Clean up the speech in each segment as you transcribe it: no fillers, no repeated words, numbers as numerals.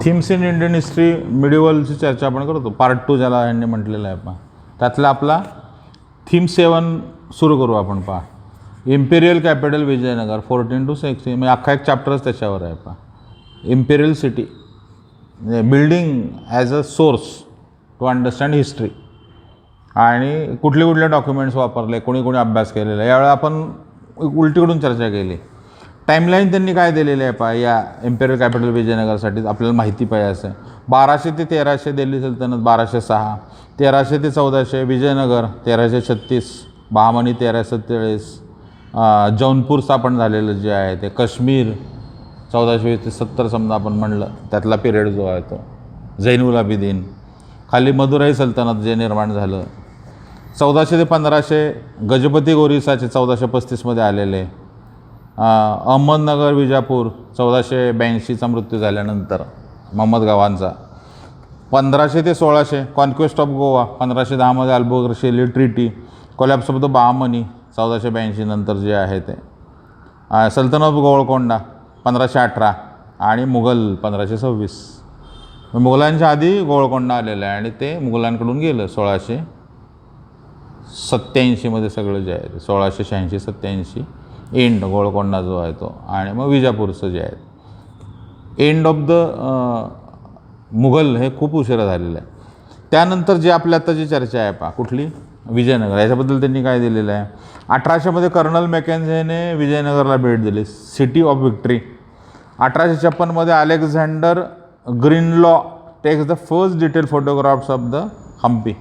Themes in Indian history मिडिवलची चर्चा आपण करतो, पार्ट 2 ज्याला यांनी म्हटलेलं आहे पहा. त्यातला आपला थीम 7 सुरू करू आपण पहा. इम्पेरियल कॅपिटल विजयनगर 14 to 16, म्हणजे अख्खा एक चॅप्टरच त्याच्यावर आहे पहा. Imperial city building as a source to understand history, आणि कुठले कुठले डॉक्युमेंट्स वापरले, कोणी कोणी अभ्यास केलेला. यावेळेला आपण उलटीकडून चर्चा केली. टाईमलाईन त्यांनी काय दिलेली आहे पहा या इम्पेरियल कॅपिटल विजयनगरसाठी आपल्याला माहिती पाहिजे असं. 1200 ते 1300 दिल्ली सल्तनत 1206, 1300 ते 1400 विजयनगर, 1336 बहामनी 1347, जौनपूर स्थापन झालेलं जे आहे ते, काश्मीर 1420 ते 70 समजा आपण म्हणलं त्यातला पिरियड जो आहे तो, झैनुल अबिदीन, खाली मदुराई सल्तनत जे निर्माण झालं 1400 ते 1500, गजपती गोरिसाचे 1435 आलेले, अहमदनगर विजापूर 1482चा मृत्यू झाल्यानंतर मोहम्मद गवानचा, 1500 ते 1600 conquest of Goa, 1510 Albuquerque treaty, collapse of the Bahmani 1482 नंतर जे आहे ते, सल्तनत ऑफ गोवळकोंडा 1518 आणि मुघल 1526. मुघलांच्या आधी गोवळकोंडा आलेलं आहे आणि ते मुघलांकडून गेलं 1687 सगळं जे आहे ते, 1686-87 एंड गोवळकोंडा जो आहे तो, आणि मग विजापूरचं जे आहे एंड ऑफ द मुघल हे खूप उशिरा झालेलं आहे. त्यानंतर जे आपल्या आता जी चर्चा आहे पहा कुठली, विजयनगर, याच्याबद्दल त्यांनी काय दिलेलं आहे. 1800 कर्नल मॅकेन्झेने विजयनगरला भेट दिली, city of victory. 1856 Alexander Greenlaw takes the first detail photographs of the Hampi.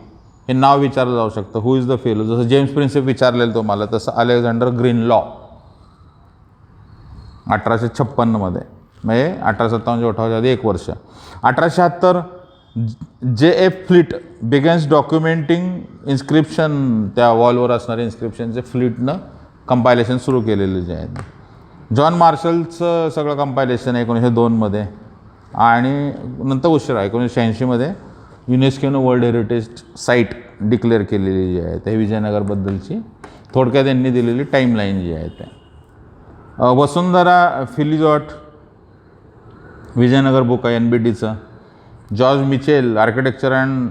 हे नाव विचारलं जाऊ शकतं, हु इज द फेलो, जसं जेम्स प्रिन्सेप विचारलेलं तुम्हाला तसं अलेक्झांडर ग्रीनलॉ 1856 म्हणजे 1857-58 आधी 1 वर्ष. 1870 J.F. Fleet begins documenting inscription, त्या वॉलवर असणारे इन्स्क्रिप्शनचे फ्लीटनं कंपायलेशन सुरू केलेलं जे आहे. जॉन मार्शलचं सगळं कंपायलेशन 1902 आणि नंतर उशिरा 1986 युनेस्कोनं वर्ल्ड हेरिटेज साईट डिक्लेअर केलेली जी आहे ते विजयनगरबद्दलची थोडक्यात त्यांनी दिलेली टाईमलाईन जी आहे ते. वसुंधरा फिलिजॉट विजयनगर बुक आहे NBTचं. George Michell architecture and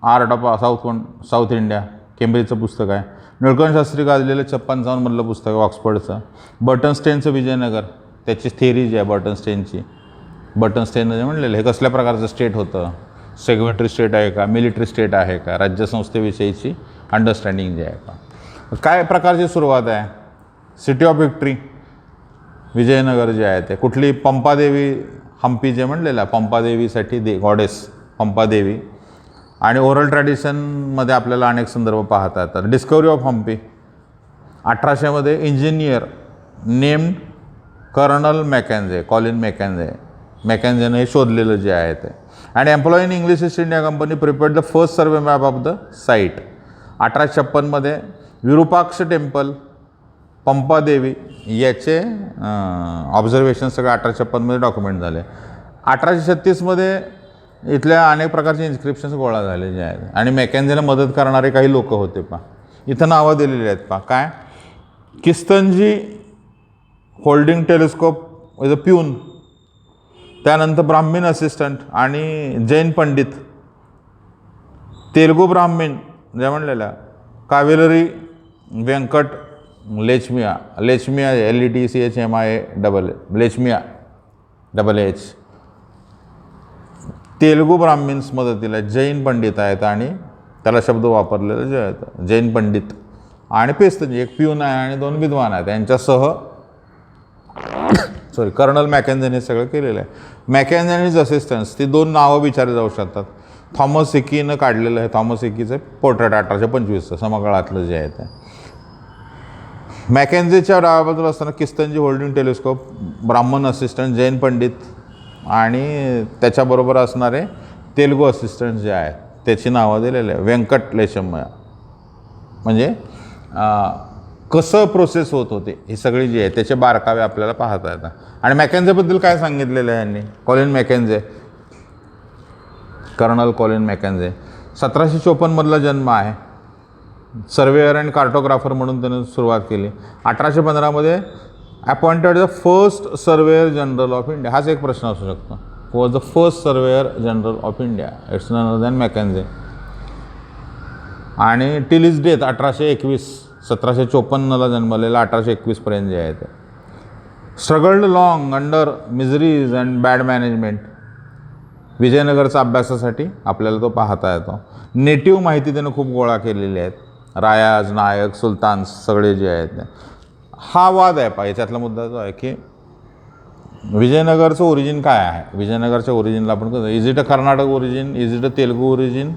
art of South India केम्ब्रिजचं पुस्तक आहे. निळकंठ शास्त्री गाजलेलं 56 पुस्तक आहे ऑक्सफर्डचं. बर्टनस्टेनचं विजयनगर, त्याची थेअरी जी आहे बर्टनस्टेनची, बर्टनस्टेननं जे म्हणलेलं हे कसल्या प्रकारचं स्टेट होतं, सेग्मेंटरी स्टेट आहे का, मिलिटरी स्टेट आहे का, राज्यसंस्थेविषयीची अंडरस्टँडिंग जी आहे का, काय प्रकारची सुरुवात आहे. सिटी ऑफ विक्ट्री विजयनगर जे आहे ते, कुठली पंपादेवी हम्पी जे म्हणलेलं पंपादेवीसाठी गॉडेस पंपादेवी, आणि ओरल ट्रॅडिशनमध्ये आपल्याला अनेक संदर्भ पाहता येतात. Discovery of Hampi 1800 engineer named colonel Mackenzie, Colin मॅकेन्झेनं हे शोधलेलं जे आहे ते. आणि employee in English East India Company prepared the first survey map of the site. 1856 Virupaksha temple, Pampadevi याचे ऑब्झर्वेशन सगळे 1856 डॉक्युमेंट झाले. 1836 इथल्या अनेक प्रकारचे इन्स्क्रिप्शन्स गोळा झाले जे आहेत, आणि मॅकेन्झेला मदत करणारे काही लोक होते पहा. इथं नावं दिलेली आहेत पहा. काय, Kistnaji holding telescope is a peon, त्यानंतर ब्राह्मीण असिस्टंट आणि जैन पंडित, तेलुगू ब्राह्मीण जे म्हणलेल्या, कावेलरी व्यंकट लेचमिया LETCHMIA लेचमिया HH, तेलुगू ब्राह्मिन्स मदतीला, जैन पंडित आहेत आणि त्याला शब्द वापरलेले जे आहेत जैन पंडित, आणि पेस्तजी एक प्यून आहे आणि 2 विद्वान आहेत यांच्यासह कर्नल मॅकेन्झेने सगळं केलेलं आहे. मॅकेन्झेनीज असिस्टन्स ती 2 नावं विचारली जाऊ शकतात. थॉमस हिकीनं काढलेलं आहे, थॉमस हिकीचं पोर्ट्रेट 1825 समकाळातलं जे आहे ते. मॅकेन्झेच्या डाव्या बाजूला असताना किस्तनजी होल्डिंग टेलिस्कोप, ब्राह्मण असिस्टंट, जैन पंडित आणि त्याच्याबरोबर असणारे तेलुगू असिस्टंट जे आहेत त्याची नावं दिलेले आहे. व्यंकट लेचमिया म्हणजे कसं प्रोसेस होत होते ही सगळी जी आहे त्याचे बारकावे आपल्याला पाहता येतात. आणि मॅकेन्झेबद्दल काय सांगितलेलं आहे यांनी, कॉलिन मॅकेन्झे, कर्नल कॉलिन मॅकेन्झे 1754 जन्म आहे. सर्वेअर अँड कार्टोग्राफर म्हणून त्यानं सुरुवात केली. 1815 appointed the first surveyor general of India. हाच एक प्रश्न असू शकतो, was the first surveyor general of India. It's none other than Mackenzie. आणि टिल इज डेथ 1821, 1754ला जन्मलेला, 1821पर्यंत जे आहे ते. Struggled long under miseries and bad management. विजयनगरचा अभ्यासासाठी आपल्याला तो पाहता येतो. नेटिव्ह माहिती त्यानं खूप गोळा केलेली आहेत. रायाज, नायक, सुलतान्स सगळे जे आहेत ते. हा वाद आहे पहा. याच्यातला मुद्दा जो आहे की विजयनगरचं ओरिजिन काय आहे. विजयनगरच्या ओरिजिनला आपण कसं, is it a Karnataka origin, is it a Telugu origin,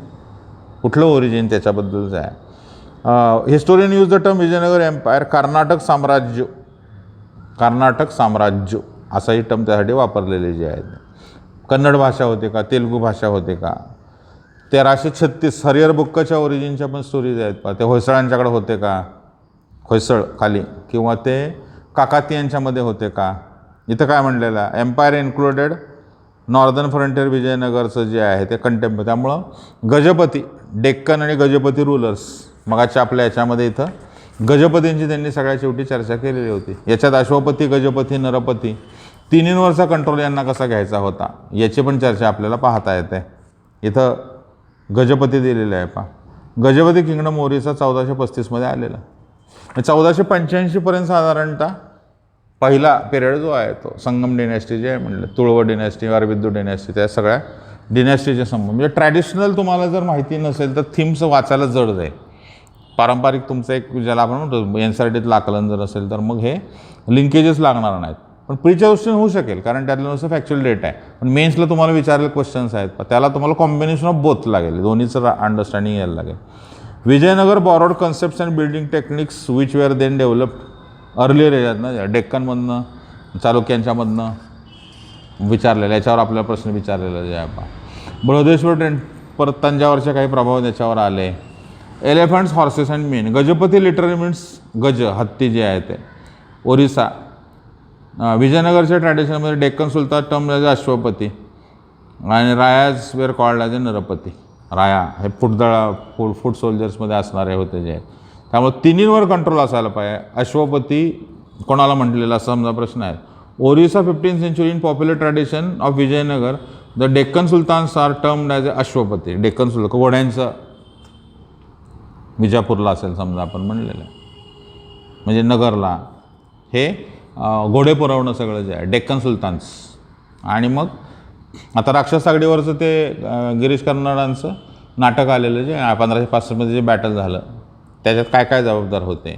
कुठलं ओरिजिन त्याच्याबद्दलचं आहे. Historian use the term Vijayanagar empire, Karnataka Samrajya, Karnataka साम्राज्य असा ही टर्म त्यासाठी वापरलेले जे आहेत. कन्नड भाषा होते का, तेलुगू भाषा होते का. 1336 हरिहर बुक्कच्या ओरिजिनच्या पण स्टोरीज आहेत पहा. ते होयसळांच्याकडे होते का, होयसळ खाली, किंवा ते काकातीयांच्यामध्ये होते का. इथं काय म्हणलेलं आहे, एम्पायर इन्क्लुडेड नॉर्दर्न फ्रंटियर विजयनगरचं जे आहे ते कंटेम्प. त्यामुळं गजपती, डेक्कन आणि गजपती रूलर्स, मगाच्या आपल्या याच्यामध्ये इथं गजपतींची त्यांनी सगळ्यात शेवटी चर्चा केलेली होती. याच्यात अश्वपती, गजपती, नरपती तिन्हींवरचा कंट्रोल यांना कसा घ्यायचा होता याची पण चर्चा आपल्याला पाहता येते. इथं गजपती दिलेलं आहे पहा. गजपती किंगडम ओरिसा 1435मध्ये आलेला. 1485पर्यंत साधारणतः पहिला पिरियड जो आहे तो संगम डिनॅस्टी जे आहे म्हणलं, तुळव डिनॅस्टी, अरबिंदू डिनॅस्टी, त्या सगळ्या डिनॅस्टीचे संबंध. म्हणजे ट्रॅडिशनल तुम्हाला जर माहिती नसेल तर थीम्स वाचायला जड जाईल. पारंपरिक तुमचं एक ज्याला आपण म्हणतो NCERTत आकलन जर असेल तर मग हे लिंकेजेस लागणार नाहीत. पण प्रीच्या गोष्टी होऊ शकेल कारण त्यातलं नुसतं फॅक्च्युअल डेटा आहे. पण मेन्सला तुम्हाला विचारलेले क्वेश्चन्स आहेत त्याला तुम्हाला कॉम्बिनेशन ऑफ बोथ लागेल, दोन्हीचं अंडरस्टँडिंग यायला लागेल. Vijayanagar borrowed concepts and building techniques which were then developed earlier एजात ना, डेक्कनमधनं, चालुक्यांच्यामधनं विचारलेलं, याच्यावर आपल्याला प्रश्न विचारलेला जे आहे पहा. बृहदेश्वर परत तंजावरचे काही प्रभाव त्याच्यावर आले. Elephants, horses and men. Gajapati literally means gaj, हत्ती जे आहे ते. ओरिसा, विजयनगरच्या ट्रॅडिशनमध्ये Deccan sultan term as Ashwapati आणि Rayas were called as a Narapati. Raya हे फूट सोल्जर्समध्ये असणारे होते जे. त्यामुळे तिन्हींवर कंट्रोल असायला पाहिजे. अश्वपती कोणाला म्हटलेला असा समजा प्रश्न आहे. Orissa 15th century in popular tradition of Vijayanagar the Deccan sultans are termed as a Ashwapati. Deccan sultan घोड्यांचं विजापूरला असेल समजा आपण म्हणलेलं आहे, म्हणजे नगरला हे घोडे पुरवणं सगळं जे आहे डेक्कन सुलतान्स. आणि मग आता राक्षस आघाडीवरचं ते गिरीश कर्नाडांचं नाटक आलेलं जे 1565मध्ये जे बॅटल झालं त्याच्यात काय काय जबाबदार होते.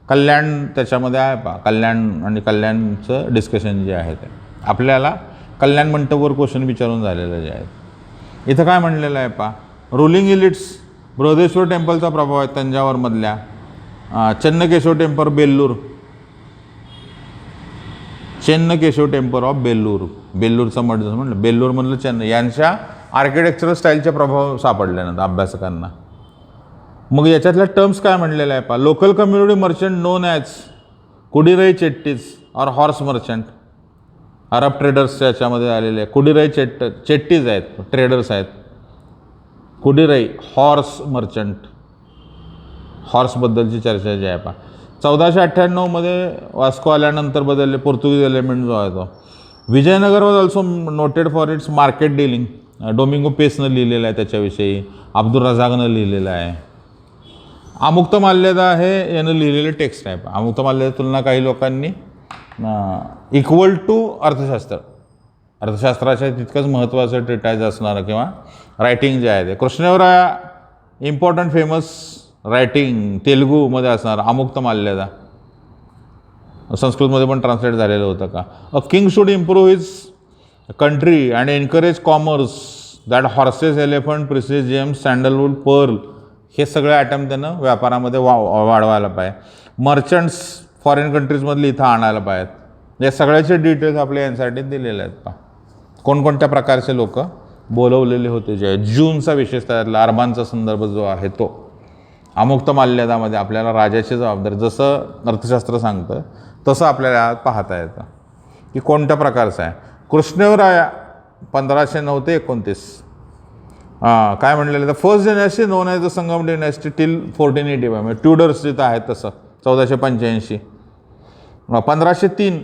कल्याण त्याच्यामध्ये आहे पहा. कल्याण आणि कल्याणचं डिस्कशन जे आहे ते आपल्याला कल्याण मंटपवर क्वेश्चन विचारून झालेलं जे आहे. इथं काय म्हणलेलं आहे पहा. रुलिंग इलिट्स, बृहदेश्वर टेम्पलचा प्रभाव आहे तंजावरमधल्या. Chennakeshava temple Belur, Chennakeshava temple of Belur, बेल्लूरचा मठ जसं म्हटलं, बेल्लूरमधलं चेन्नई, यांच्या आर्किटेक्चरल स्टाईलचे प्रभाव सापडल्यानंतर अभ्यासकांना. मग याच्यातल्या टर्म्स काय म्हणलेल्या आहे पहा. Local community merchant known as Kudirai Chettis or horse merchant. अरब ट्रेडर्सच्या याच्यामध्ये आलेले कुडीराई चेट्टीज आहेत, ट्रेडर्स आहेत. कुडीराई हॉर्स मर्चंट, हॉर्सबद्दलची चर्चा जी आहे पहा. 1498मध्ये वास्को आल्यानंतर बदलले पोर्तुगीज एलिमेंट जो आहे तो. Vijayanagar was also noted for its market dealing. Domingo पेसनं लिहिलेलं आहे त्याच्याविषयी, अब्दुल रझाकनं लिहिलेलं आहे. अमुक्तमाल्यदा हे यानं लिहिलेलं टेक्स्ट आहे. अमुक्तमाल्यदा तुलना काही लोकांनी इक्वल टू अर्थशास्त्र, अर्थशास्त्राच्या तितकंच महत्त्वाचं ट्रिटाईज असणारं किंवा रायटिंग जे आहे ते. कृष्णदेवराया इम्पॉर्टंट फेमस रायटिंग तेलुगूमध्ये असणार अमुक्तमाल्यदा, संस्कृतमध्ये पण ट्रान्सलेट झालेलं होतं का. A king should improve his country and encourage commerce that horses, elephant, precious gems, sandalwood, pearl हे सगळे आयटम त्यानं व्यापारामध्ये वाढवायला पाहिजे. मर्चंट्स फॉरेन कंट्रीजमधले इथं आणायला पाहिजेत. या सगळ्याचे डिटेल्स आपल्या NCERTत दिलेले आहेत पहा. कोणकोणत्या प्रकारचे लोक बोलवलेले होते जे. जूनचा विशेषतः त्यातला अरबांचा संदर्भ जो आहे तो. अमुक्तमाल्यदामध्ये आपल्याला राजाची जबाबदारी जसं अर्थशास्त्र सांगतं तसं आपल्याला पाहता येतं की कोणत्या प्रकारचं आहे. कृष्णदेवराया 1509 ते 29 काय म्हणलेलं तर first dynasty known as the Sangam dynasty till 1485, म्हणजे ट्युडर्स जिथं आहेत तसं 1485. 1503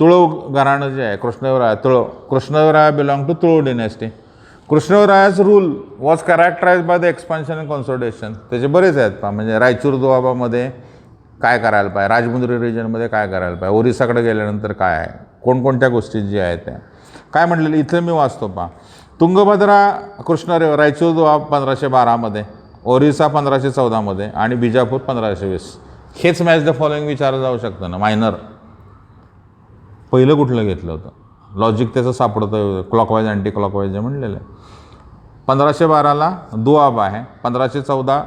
तुळव घराणं जे आहे Krishnadevaraya Krishnadevaraya belong to Tuluva dynasty. कृष्णदेवरायाच rule was characterize by the expansion and consolidation. त्याचे बरेच आहेत पहा, म्हणजे रायचूर दोआबामध्ये काय करायला पाहिजे, राजमुंद्री रिजनमध्ये काय करायला पाहिजे, ओरिसाकडे गेल्यानंतर काय आहे, कोणकोणत्या गोष्टी ज्या आहेत त्या काय म्हटलेलं इथं मी वाचतो पहा. तुंगभद्रा कृष्णदेव रायचूर दोआब 1512मध्ये, ओरिसा 1514मध्ये आणि बिजापूर 1520. हेच मॅच द फॉलोइंग विचारलं जाऊ शकतं ना. मायनर पहिलं कुठलं घेतलं होतं, लॉजिक त्याचं सापडतं क्लॉकवाईज अँटी क्लॉकवाईज जे म्हणलेलं आहे. 1512ला दुआब आहे, 1514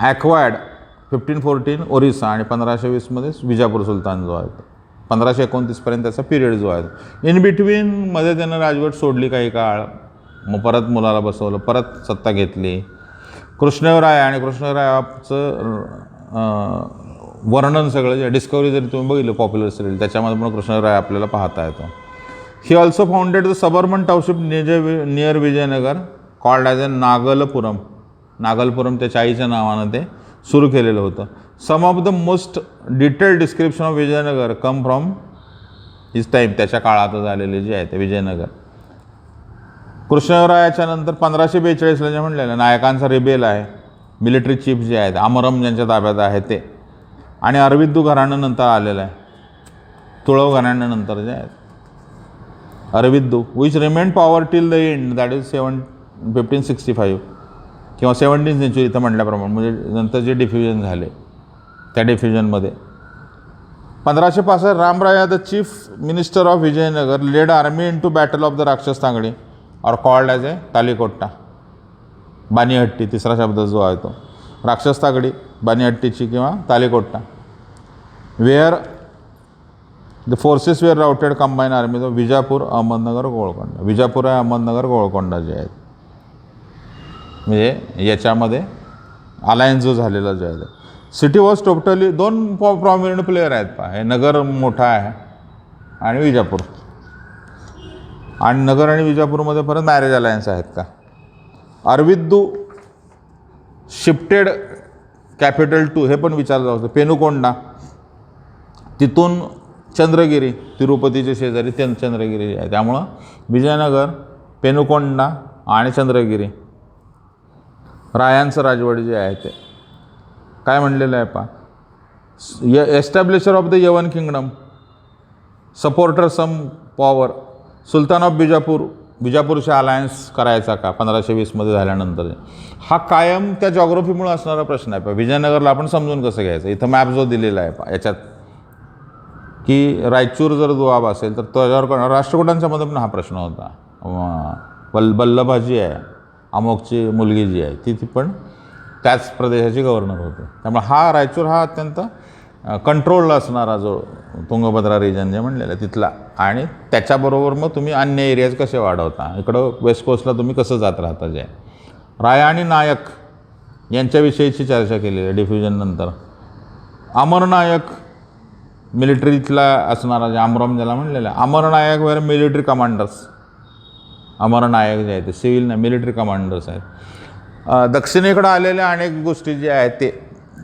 ॲक्वायड, 1514 ओरिसा आणि 1520मध्ये विजापूर सुलतान जो आहे तो 1529पर्यंत त्याचा पिरियड जो आहे. इन बिटवीनमध्ये त्यानं राजवट सोडली काही काळ, मग परत मुलाला बसवलं, परत सत्ता घेतली. कृष्णदेवराय आणि कृष्णदेवरायाचं वर्णन सगळं जे डिस्कवरी जरी तुम्ही बघितलं पॉप्युलर सिरियल त्याच्यामध्ये पण कृष्णदेवराय आपल्याला पाहता येतो. He also founded the suburban township near Vijayanagar called as a Nagalapuram. Nagalapuram त्याच्या आईच्या नावानं ते सुरू केलेलं होतं. Some of the most detailed description of Vijayanagar come from his time, त्याच्या काळात झालेले जे आहे ते विजयनगर. कृष्णदेवरायाच्या नंतर 1542ला जे म्हणलेलं नायकांचा रिबेल आहे, मिलिटरी चीफ जे आहेत अमरम ज्यांच्या ताब्यात आहे ते, आणि अरविंदू घराण्यानंतर आलेलं आहे, तुळव घराण्यानंतर जे आहेत Aravidu, which remained power till the end, that is 1565 किंवा 17th सेंचुरी इथं म्हटल्याप्रमाणे, म्हणजे नंतर जे डिफ्युजन झाले त्या डिफ्युजनमध्ये. 1565 Ramaraya the chief minister of Vijayanagar led army into battle of the Rakshasa Tangadi और कॉल्ड ॲज ए तालीकोट्टा. बानीहट्टी तिसरा शब्द जो आहे तो राक्षस तागडी, बानीहट्टीची किंवा Talikota. Where the forces were routed combine army Bijapur, Ahmednagar, Golconda. Bijapur आहे, अहमदनगर, गोळकोंडा जे आहेत, म्हणजे याच्यामध्ये अलायन्स जो झालेला जो आहे. सिटी वॉज टोटली दोन प्रॉमिनंट प्लेयर आहेत पहा, हे नगर मोठा आहे आणि विजापूर. आणि नगर आणि विजापूरमध्ये परत मॅरेज अलायन्स आहेत का. अरविंदू शिफ्टेड कॅपिटल टू, हे पण विचारलं होतं, पेनुकोंडा. तिथून चंद्रगिरी, तिरुपतीच्या शेजारी चंद्रगिरी आहे, त्यामुळं विजयनगर, पेनुकोंडा आणि चंद्रगिरी रायांचं राजवाडी जे आहे ते. काय म्हणलेलं आहे पहा, establisher of the Yavana kingdom, supporter some power, sultan of Bijapur, बिजापूरशी अलायन्स करायचा का 1520मध्ये झाल्यानंतर. हा कायम त्या जॉग्रफीमुळे असणारा प्रश्न आहे. विजयनगरला आपण समजून कसं घ्यायचं, इथं मॅप जो दिलेला आहे याच्यात की रायचूर जर दुआब असेल तर त्याच्यावर राष्ट्रकूटांच्या मध्ये पण हा प्रश्न होता. वल्लभाजी आहे अमोकची मुलगी जी आहे ती पण त्याच प्रदेशाची गव्हर्नर होते. त्यामुळे हा रायचूर हा अत्यंत कंट्रोलला असणारा जो तुंगभद्रा रिजन जे म्हणलेलं आहे तिथला. आणि त्याच्याबरोबर मग तुम्ही अन्य एरियाज कसे वाढवता, इकडं वेस्ट कोस्टला तुम्ही कसं जात राहता जे. राया आणि नायक यांच्याविषयीची चर्चा केली आहे डिफ्युजननंतर. अमरनायक मिलिटरीतला असणारा जे अमरम ज्याला म्हणलेलं आहे, अमरनायक वेर मिलिटरी कमांडर्स. अमरनायक जे आहे ते सिव्हिल नाही, मिलिटरी कमांडर्स आहेत. दक्षिणेकडं आलेल्या अनेक गोष्टी जे आहेत ते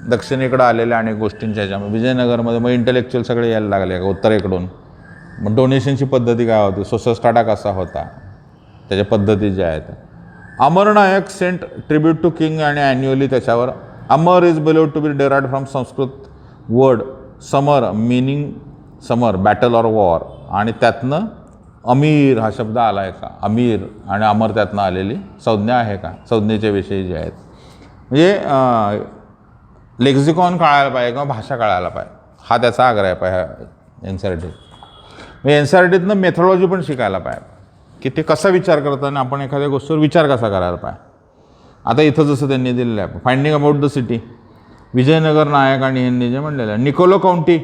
दक्षिणेकडं आलेल्या अनेक गोष्टींच्या ह्याच्यामध्ये विजयनगरमध्ये मग इंटेलेक्च्युअल सगळे यायला लागले का उत्तरेकडून. मग डोनेशनची पद्धती काय होती, सोशल स्टाटा कसा होता, त्याच्या पद्धती ज्या आहेत. Amaranayaka sent tribute to king आणि ॲन्युअली त्याच्यावर. Amara is believed to be derived from Sanskrit word samara meaning samara, battle or war, आणि त्यातनं अमीर हा शब्द आला आहे का, अमीर आणि अमर त्यातनं आलेली संज्ञा आहे का, संज्ञेच्या विषयी जे आहेत. म्हणजे लेक्झिकॉन कळायला पाहिजे किंवा भाषा कळायला पाहिजे, हा त्याचा आग्रह आहे पाहिजे एन सी आर टी. म्हणजे एन सी आर टीतनं मेथॉलॉजी पण शिकायला पाहिजे की ते कसा विचार करताना आपण एखाद्या गोष्टीवर विचार कसा करायला पाहिजे. आता इथं जसं त्यांनी दिलेलं आहे finding about the city, Vijayanagar Nayaka आणि यांनी जे म्हणलेलं आहे. Niccolo Conti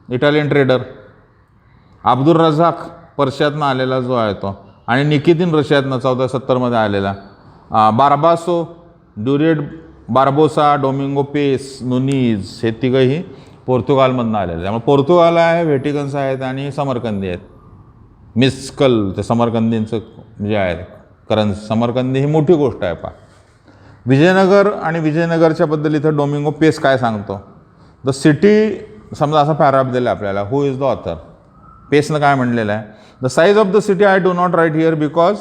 Italian trader, Abdul Razzak पर्शियातनं आलेला जो आहे तो, आणि निकितीन रशियातनं 1470मध्ये आलेला. बार्बासो, ड्युरेड बार्बोसा, डोमिंगो पेस, नुनीज हे तिघंही पोर्तुगालमधनं आलेले. त्यामुळे पोर्तुगाल आहे, व्हेटिकन्स आहेत आणि समरकंदी आहेत. मिस्कल ते समरकंदींचं जे आहे करन्सी, समरकंदी ही मोठी गोष्ट आहे पहा. विजयनगर आणि विजयनगरच्या बद्दल इथं डोमिंगो पेस काय सांगतो, द सिटी समजा असा पॅराग्राफ दिला आपल्याला, हू इज द ऑथर. पेसनं काय म्हणलेलं आहे, the size of the city I do not write here because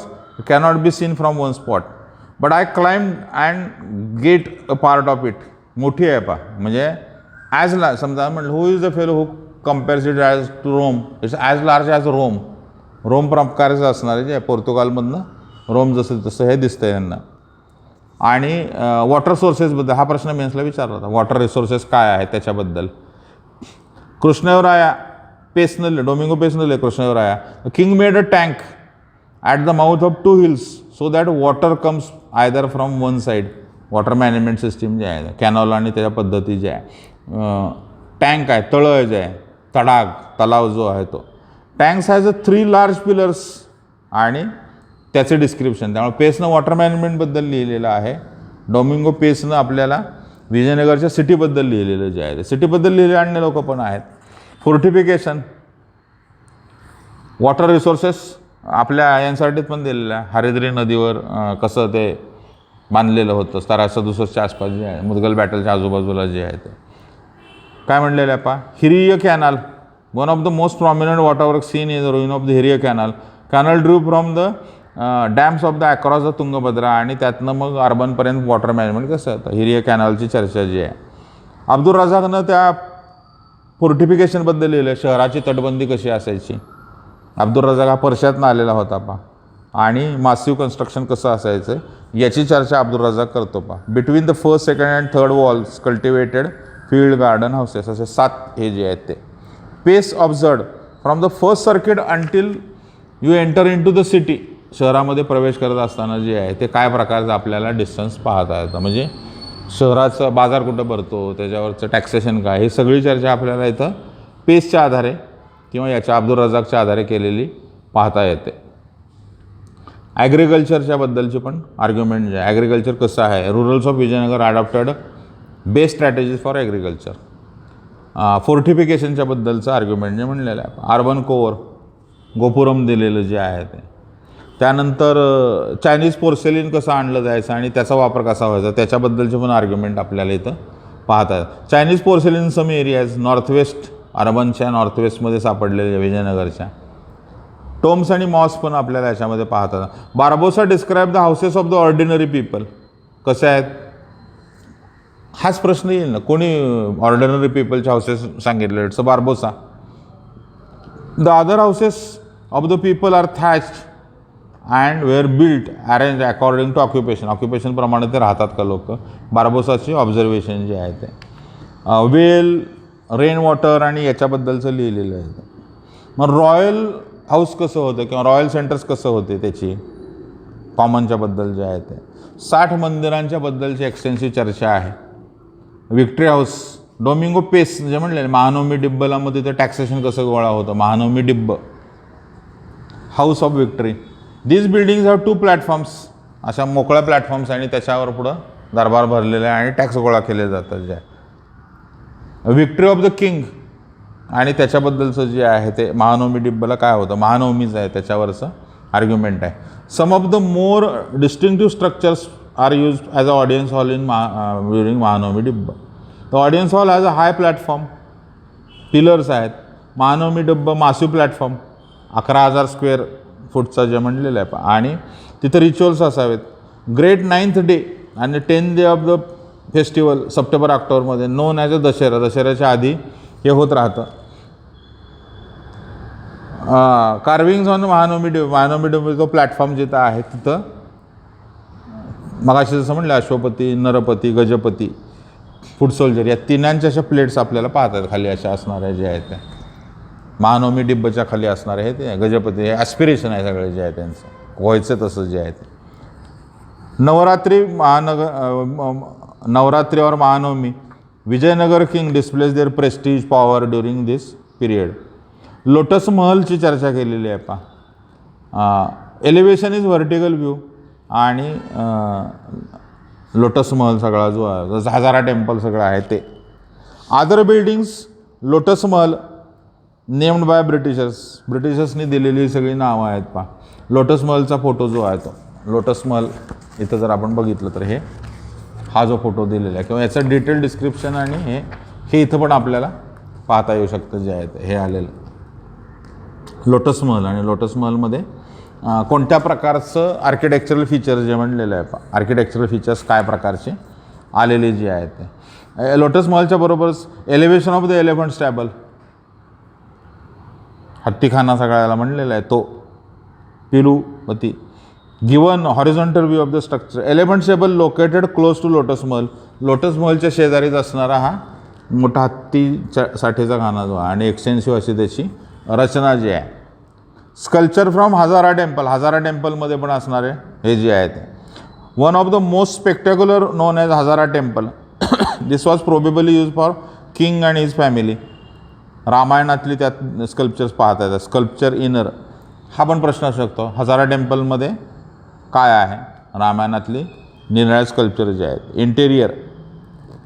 cannot be seen from one spot but I climb and get a part of it. मोठी आहे पा, म्हणजे ॲज ला समजा म्हटलं, who is the fellow who compares it as to Rome, it's as large as Rome. Rome प्रकारचं असणार आहे जे पोर्तुगालमधनं रोम जसं तसं हे दिसतं आहे यांना. आणि वॉटर सोर्सेसबद्दल हा प्रश्न मेन्सला विचारला होता, वॉटर रिसोर्सेस काय आहे त्याच्याबद्दल. कृष्णदेवराया पेसनं, डोमिंगो पेसनं Krishnadevaraya, king made a tank at the mouth of 2 hills so that water comes either from one side. Water management system जे आहे, कॅनॉल आणि त्याच्या पद्धती जे आहे. टँक आहे, तळं जे आहे, तडाग तलाव जो आहे तो. Tanks has a 3 large pillars आणि त्याचे डिस्क्रिप्शन. त्यामुळे पेसनं वॉटर मॅनेजमेंटबद्दल लिहिलेलं आहे. डोमिंगो पेसनं आपल्याला विजयनगरच्या सिटीबद्दल लिहिलेलं जे आहे, सिटीबद्दल लिहिलेले अन्य लोक पण आहेत. फोर्टिफिकेशन, वॉटर रिसोर्सेस आपल्या यांसाठीच पण दिलेलं आहे. हरिद्री नदीवर कसं ते बांधलेलं होतं 1767च्या आसपास जे आहे, मुदगल बॅटलच्या आजूबाजूला जे आहे ते. काय म्हणलेलं आहे पा, Hiriya canal, one of the most prominent water work seen is the ruin of the Hiriya canal. Canal drew from the dams of the across the Tungabhadra आणि त्यातनं मग अर्बनपर्यंत वॉटर मॅनेजमेंट कसं होतं. हिरिय कॅनलची चर्चा जी आहे. अब्दुल रझाकनं त्या फोर्टिफिकेशनबद्दल लिहिलं, शहराची तटबंदी कशी असायची. अब्दुल रझाक हा पर्शियातनं आलेला होता पा, आणि मासिव कन्स्ट्रक्शन कसं असायचं याची चर्चा अब्दुल रझाक करतो पा. Between the first, second and third walls cultivated field garden houses, असे 7 हे जे आहेत ते. Paes observed from the first circuit until you enter into the city. शहरामध्ये प्रवेश करत असताना जे आहे ते काय प्रकारचं आपल्याला डिस्टन्स पाहता येतं, म्हणजे शहराचं बाजार कुठं भरतो, त्याच्यावरचं टॅक्सेशन काय, हे सगळी चर्चा आपल्याला इथं पेसच्या आधारे किंवा याच्या अब्दुल रझाकच्या आधारे केलेली पाहता येते. ॲग्रिकल्चरच्या बद्दलची पण आर्ग्युमेंट जे आहे, ॲग्रिकल्चर कसं आहे, rurals of Vijayanagar adopted best strategies for agriculture. फोर्टिफिकेशनच्या बद्दलचं आर्ग्युमेंट जे म्हणलेलं आहे. अर्बन कोअर, गोपुरम दिलेलं जे आहे ते. त्यानंतर चायनीज पोर्सेलिन कसं आणलं जायचं आणि त्याचा वापर कसा व्हायचा त्याच्याबद्दलचे पण आर्ग्युमेंट आपल्याला इथं पाहता येतात. Chinese porcelain some areas northwest, अर्बनच्या नॉर्थवेस्टमध्ये सापडलेले विजयनगरच्या. टोम्स आणि मॉस पण आपल्याला याच्यामध्ये पाहतात. Barbosa describe the houses of the ordinary people. कसे आहेत हाच प्रश्न येईल ना, कोणी ऑर्डिनरी पीपलचे हाऊसेस सांगितले, it's Barbosa. The other houses of the people are thatched and were built arrange according to occupation. ऑक्युपेशनप्रमाणे ते राहतात का लोक. बार्बोसाची ऑब्झर्वेशन जे आहे ते. वेल, रेन वॉटर आणि याच्याबद्दलचं लिहिलेलं आहे. मग रॉयल हाऊस कसं होतं किंवा रॉयल सेंटर्स कसं होते त्याची कॉमनच्या बद्दल जे आहे ते. 60 मंदिरांच्या बद्दलची एक्सटेन्सिव्ह चर्चा आहे. विक्ट्री हाऊस, डोमिंगो पेस जे म्हणले महानवमी डिब्बलामध्ये ते टॅक्सेशन कसं गोळा होतं, Mahanavami Dibba. House of victory, these buildings have 2 platforms, अशा मोकळ्या प्लॅटफॉर्म्स आणि त्याच्यावर पुढं दरबार भरलेले आहे आणि टॅक्स गोळा केले जातात जे आहे. विक्ट्री ऑफ द किंग आणि त्याच्याबद्दलचं जे आहे ते महानवमी डिब्बला काय होतं, महानवमीच आहे त्याच्यावरचं आर्ग्युमेंट आहे. Some of the more distinctive structures are use as a audience hall in during Mahanavami Dibba. The audience hall as a high platform, pillars आहेत. Mahanavami Dibba massive platform 11,000 square फूटचा जे म्हणलेलं आहे आणि तिथं रिच्युअल्स असावेत. ग्रेट 9th डे आणि 10th day of the festival September ऑक्टोबरमध्ये नोन ॲज अ दशेरा. दशेऱ्याच्या आधी हे होत राहतं. कार्विंग्स ऑन महानवमी डिब्ब जो प्लॅटफॉर्म जिथं आहे तिथं मगाशी जसं म्हणलं अश्वपती, नरपती, गजपती, फूट सोल्जर या तिन्हांच्या अशा प्लेट्स आपल्याला पाहतात खाली अशा असणाऱ्या जे आहेत त्या. महानवमी डिब्बच्या खाली असणारे हे ते गजपती, हे ॲस्पिरेशन आहे सगळे जे आहे त्यांचं व्हायचं तसं जे आहे ते. Navratri or Mahanavami, Vijayanagar king displays their prestige power during this period. Lotus महलची चर्चा केलेली आहे पहा. एलिव्हेशन इज व्हर्टिकल व्ह्यू आणि लोटस महल सगळा जो आहे, हजारा टेम्पल सगळं आहे ते. Other buildings, lotus Mahal named by ब्रिटिशर्सनी दिलेली सगळी नावं आहेत पहा. लोटस महलचा फोटो जो आहे तो, लोटस महल इथं जर आपण बघितलं तर हा जो फोटो दिलेला आहे किंवा याचं डिटेल डिस्क्रिप्शन आणि हे इथं पण आपल्याला पाहता येऊ शकतं जे आहे ते हे आलेलं. लोटस महल आणि लोटस महलमध्ये कोणत्या प्रकारचं आर्किटेक्चरल फीचर जे म्हणलेलं आहे आर्किटेक्चरल फीचर्स काय प्रकारचे आलेले जे आहेत ते. लोटस महलच्या बरोबरच elevation of the elephant stable, हत्तीखाना सगळ्याला म्हणलेला आहे तो. Tirupati given horizontal view of the structure. Elephant stable located close to lotus Mahal. Lotus महलच्या शेजारीच असणारा हा मोठा हत्तीसाठीचा खाना जो आहे आणि एक्सटेन्सिव्ह अशी त्याची रचना जी आहे. स्कल्पचर फ्रॉम हजारा टेम्पल, हजारा टेम्पलमध्ये पण असणारे हे जे आहे ते. One of the most spectacular known as Hazara temple. This was probably use for king and his family. रामायणातली त्यात स्कल्पचर्स पाहता येतात. स्कल्पचर इनर हा पण प्रश्न असू शकतो. हजारा टेम्पलमध्ये काय आहे रामायणातली निराळे स्कल्पचर जे आहेत. इंटेरियर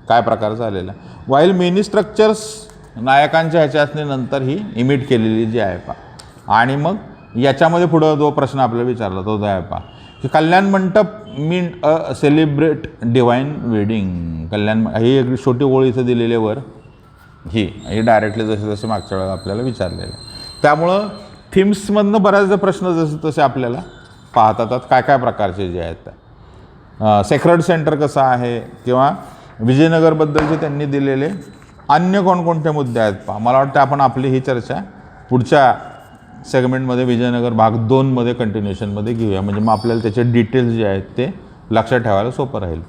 काय प्रकार झालेला आहे. वाईल मेनी स्ट्रक्चर्स नायकांच्या ह्याच्यानंतर ही इमिट केलेली जी आहे आणि मग याच्यामध्ये पुढं जो प्रश्न आपल्याला विचारला तो आहे की कल्याण मंडप मीन अ सेलिब्रेट डिवाइन वेडिंग. कल्याण ही एक छोटी ओळ इथं दिलेली वर ही डायरेक्टली जसे जसे मागच्या वेळेला आपल्याला विचारलेलं. त्यामुळं थीम्समधनं बऱ्याचदा प्रश्न जसे तसे आपल्याला पाहता येतात काय काय प्रकारचे जे आहेत. सेक्रेड सेंटर कसं आहे किंवा विजयनगरबद्दलचे त्यांनी दिलेले अन्य कोणकोणते मुद्दे आहेत मला वाटतं आपण आपली ही चर्चा पुढच्या सेगमेंटमध्ये विजयनगर भाग 2मध्ये कंटिन्युएशनमध्ये घेऊया. म्हणजे मग आपल्याला त्याचे डिटेल्स जे आहेत ते लक्षात ठेवायला सोपं राहील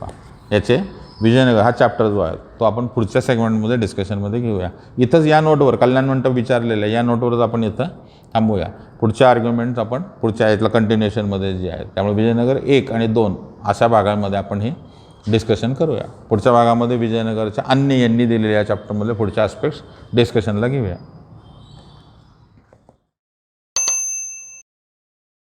याचे. विजयनगर हा चॅप्टर जो आहे तो आपण पुढच्या सेगमेंटमध्ये डिस्कशनमध्ये घेऊया. इथंच या नोटवर कल्याण मंडप विचारलेलं आहे या नोटवरच आपण इथं थांबूया. पुढच्या आर्ग्युमेंट्स आपण पुढच्या यातलं कंटिन्युएशनमध्ये जे आहेत. त्यामुळे विजयनगर 1 आणि 2 अशा भागांमध्ये आपण ही डिस्कशन करूया. पुढच्या भागामध्ये विजयनगरच्या अन्य यांनी दिलेल्या या चॅप्टरमध्ये पुढच्या ॲस्पेक्ट्स डिस्कशनला घेऊया.